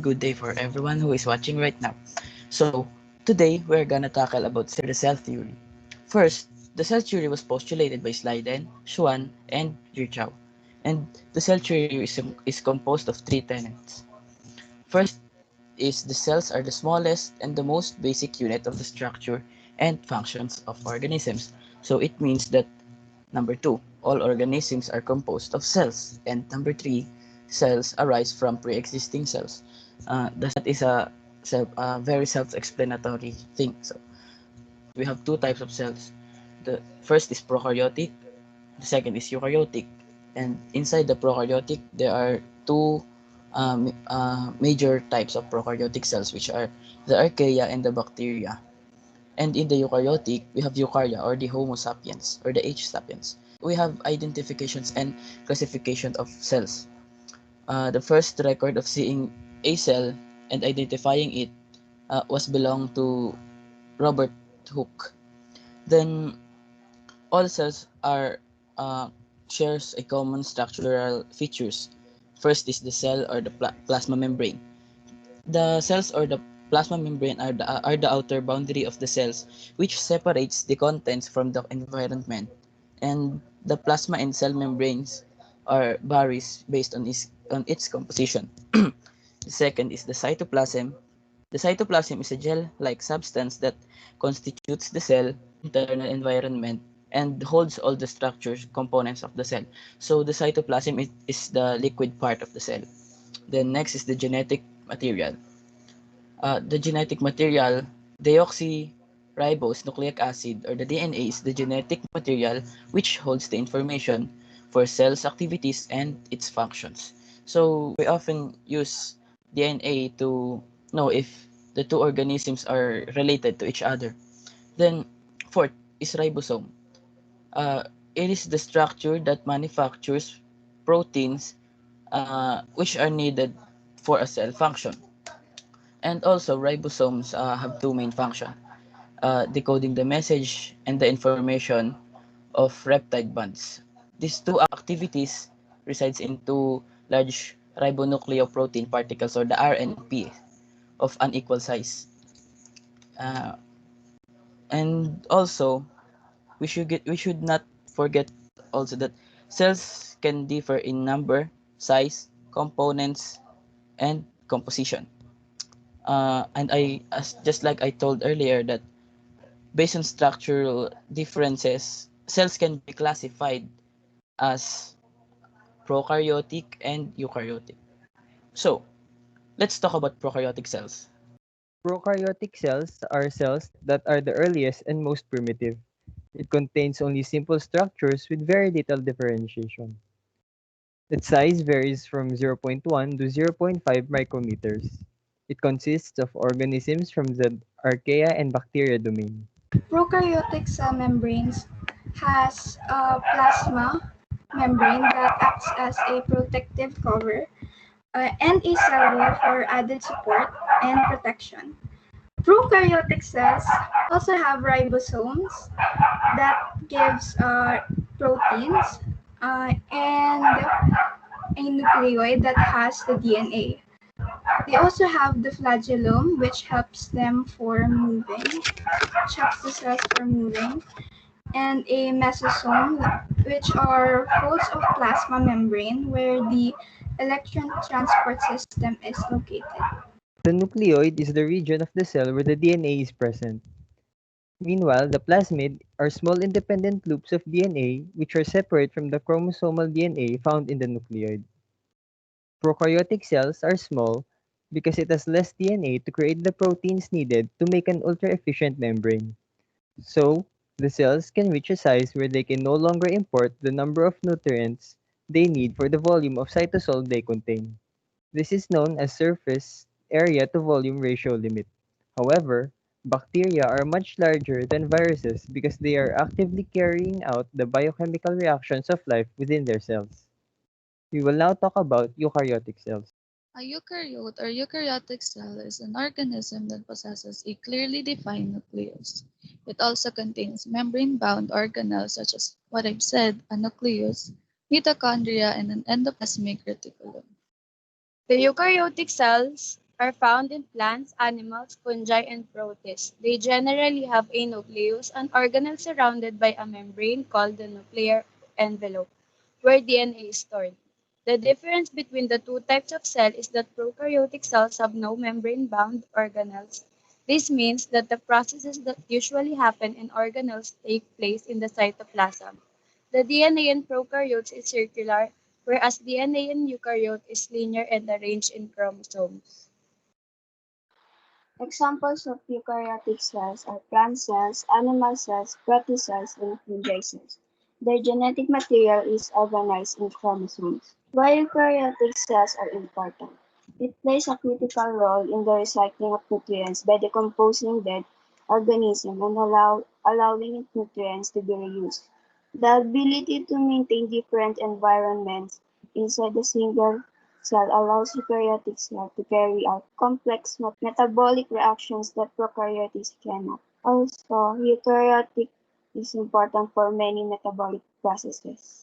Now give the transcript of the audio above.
good day for everyone who is watching right now. So, today we're gonna tackle about the cell theory. First, the cell theory was postulated by Schleiden, Schwann, and Virchow. And the cell theory is composed of three tenets. First is the cells are the smallest and the most basic unit of the structure and functions of organisms. So it means that number two, all organisms are composed of cells. And number three, cells arise from pre-existing cells. That is a very self-explanatory thing. So we have two types of cells. The first is prokaryotic, the second is eukaryotic. And inside the prokaryotic, there are two major types of prokaryotic cells, which are the archaea and the bacteria. And in the eukaryotic, we have eukarya or the Homo sapiens or the H sapiens. We have identifications and classification of cells. The first record of seeing a cell and identifying it was belong to Robert Hooke. Then all cells are uh, shares a common structural features. First is the cell or the plasma membrane. The cells or the plasma membrane are the outer boundary of the cells, which separates the contents from the environment. And the plasma and cell membranes are varies based on its composition. The second is the cytoplasm. The cytoplasm is a gel-like substance that constitutes the cell internal environment and holds all the structures components of the cell. So the cytoplasm is the liquid part of the cell. Then next is the genetic material. The genetic material, deoxyribose nucleic acid or the DNA is the genetic material which holds the information for cells activities and its functions. So we often use DNA to know if the two organisms are related to each other. Then fourth is ribosome. Uh, it is the structure that manufactures proteins which are needed for a cell function. And also, ribosomes have two main functions, decoding the message and the information of peptide bonds. These two activities resides in two large ribonucleoprotein particles or the RNP of unequal size. Uh, and also, we should not forget also that cells can differ in number, size, components, and composition. And just like I told earlier, that based on structural differences, cells can be classified as prokaryotic and eukaryotic. So, let's talk about prokaryotic cells. Prokaryotic cells are cells that are the earliest and most primitive. It contains only simple structures with very little differentiation. Its size varies from zero point 0.1 to zero point 0.5 micrometers. It consists of organisms from the archaea and bacteria domain. Prokaryotic cell membranes has a plasma membrane that acts as a protective cover and a cell wall for added support and protection. Prokaryotic cells also have ribosomes that gives proteins and a nucleoid that has the DNA. They also have the flagellum, which helps them for moving, which helps the cells for moving, and a mesosome, which are folds of plasma membrane where the electron transport system is located. The nucleoid is the region of the cell where the DNA is present. Meanwhile, the plasmid are small independent loops of DNA which are separate from the chromosomal DNA found in the nucleoid. Prokaryotic cells are small because it has less DNA to create the proteins needed to make an ultra-efficient membrane. So, the cells can reach a size where they can no longer import the number of nutrients they need for the volume of cytosol they contain. This is known as surface area to volume ratio limit. However, bacteria are much larger than viruses because they are actively carrying out the biochemical reactions of life within their cells. We will now talk about eukaryotic cells. A eukaryote or eukaryotic cell is an organism that possesses a clearly defined nucleus. It also contains membrane-bound organelles such as what I've said, a nucleus, mitochondria, and an endoplasmic reticulum. The eukaryotic cells are found in plants, animals, fungi, and protists. They generally have a nucleus, an organelle surrounded by a membrane called the nuclear envelope, where DNA is stored. The difference between the two types of cell is that prokaryotic cells have no membrane-bound organelles. This means that the processes that usually happen in organelles take place in the cytoplasm. The DNA in prokaryotes is circular, whereas DNA in eukaryote is linear and arranged in chromosomes. Examples of eukaryotic cells are plant cells, animal cells, protocells, and fungi cells. Their genetic material is organized in chromosomes. Why eukaryotic cells are important? It plays a critical role in the recycling of nutrients by decomposing dead organisms and allowing nutrients to be reused. The ability to maintain different environments inside a single cell allows eukaryotic cells to carry out complex metabolic reactions that prokaryotes cannot. Also, eukaryotic is important for many metabolic processes.